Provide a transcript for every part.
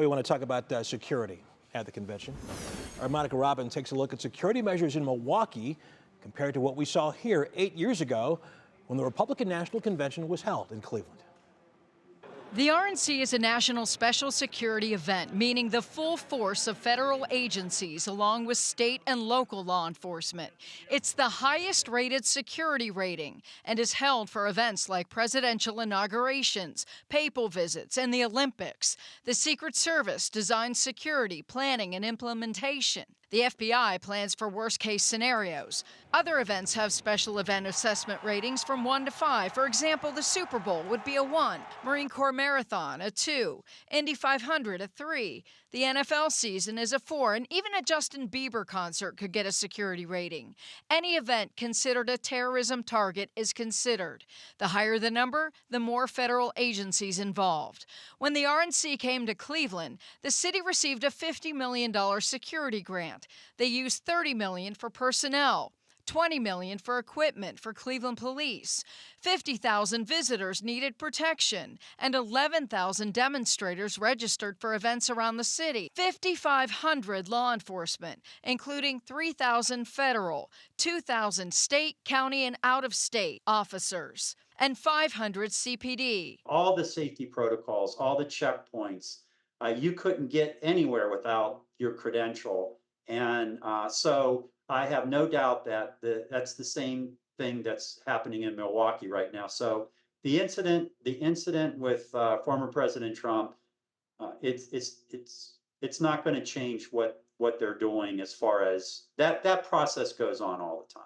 We want to talk about security at the convention. Our Monica Robbins takes a look at security measures in Milwaukee compared to what we saw here 8 years ago when the Republican National Convention was held in Cleveland. The RNC is a national special security event, meaning the full force of federal agencies along with state and local law enforcement. It's the highest rated security rating and is held for events like presidential inaugurations, papal visits, and the Olympics. The Secret Service designs security, planning, and implementation. The FBI plans for worst-case scenarios. Other events have special event assessment ratings from 1 to 5. For example, the Super Bowl would be a 1, Marine Corps Marathon a 2, Indy 500 a 3. The NFL season is a 4, and even a Justin Bieber concert could get a security rating. Any event considered a terrorism target is considered. The higher the number, the more federal agencies involved. When the RNC came to Cleveland, the city received a $50 million security grant. They used $30 million for personnel, $20 million for equipment for Cleveland police. 50,000 visitors needed protection, and 11,000 demonstrators registered for events around the city. 5,500 law enforcement, including 3,000 federal, 2,000 state, county, and out-of-state officers, and 500 CPD. All the safety protocols, all the checkpoints, you couldn't get anywhere without your credential. And so I have no doubt that that's the same thing that's happening in Milwaukee right now. So the incident with former President Trump, it's not going to change what they're doing as far as that process goes on all the time.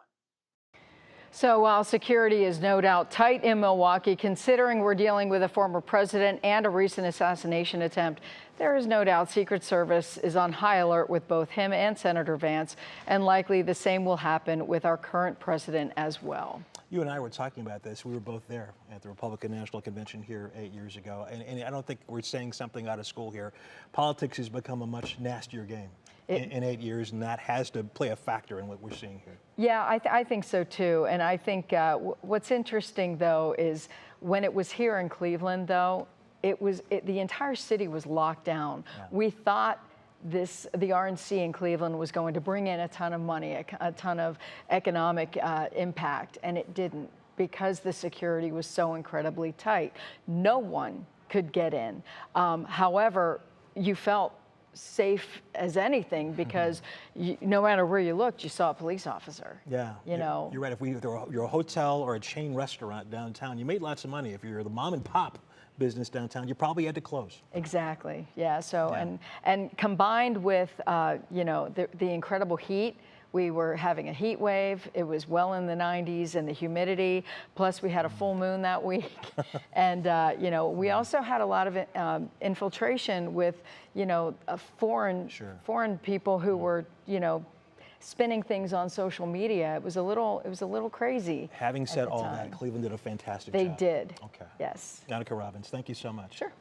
So while security is no doubt tight in Milwaukee, considering we're dealing with a former president and a recent assassination attempt, there is no doubt Secret Service is on high alert with both him and Senator Vance, and likely the same will happen with our current president as well. You and I were talking about this. We were both there at the Republican National Convention here 8 years ago, and I don't think we're saying something out of school here. Politics has become a much nastier game in 8 years, and that has to play a factor in what we're seeing here. Yeah, I think so too. And I think what's interesting, though, is when it was here in Cleveland, though, the entire city was locked down. Yeah. We thought the RNC in Cleveland was going to bring in a ton of money, a ton of economic impact, and it didn't, because the security was so incredibly tight. No one could get in. However, you felt safe as anything because no matter where you looked, you saw a police officer. Yeah, you know. You're right. If you're a hotel or a chain restaurant downtown, you made lots of money. If you're the mom and pop business downtown, you probably had to close. Exactly. Yeah. So and combined with you know, the incredible heat. We were having a heat wave. It was well in the 90s, and the humidity. Plus, we had a full moon that week, and you know, we also had a lot of infiltration with, you know, foreign people who were, you know, spinning things on social media. It was a little crazy. Having said all that, Cleveland did a fantastic job. They did. Okay. Yes. Monica Robbins, thank you so much. Sure.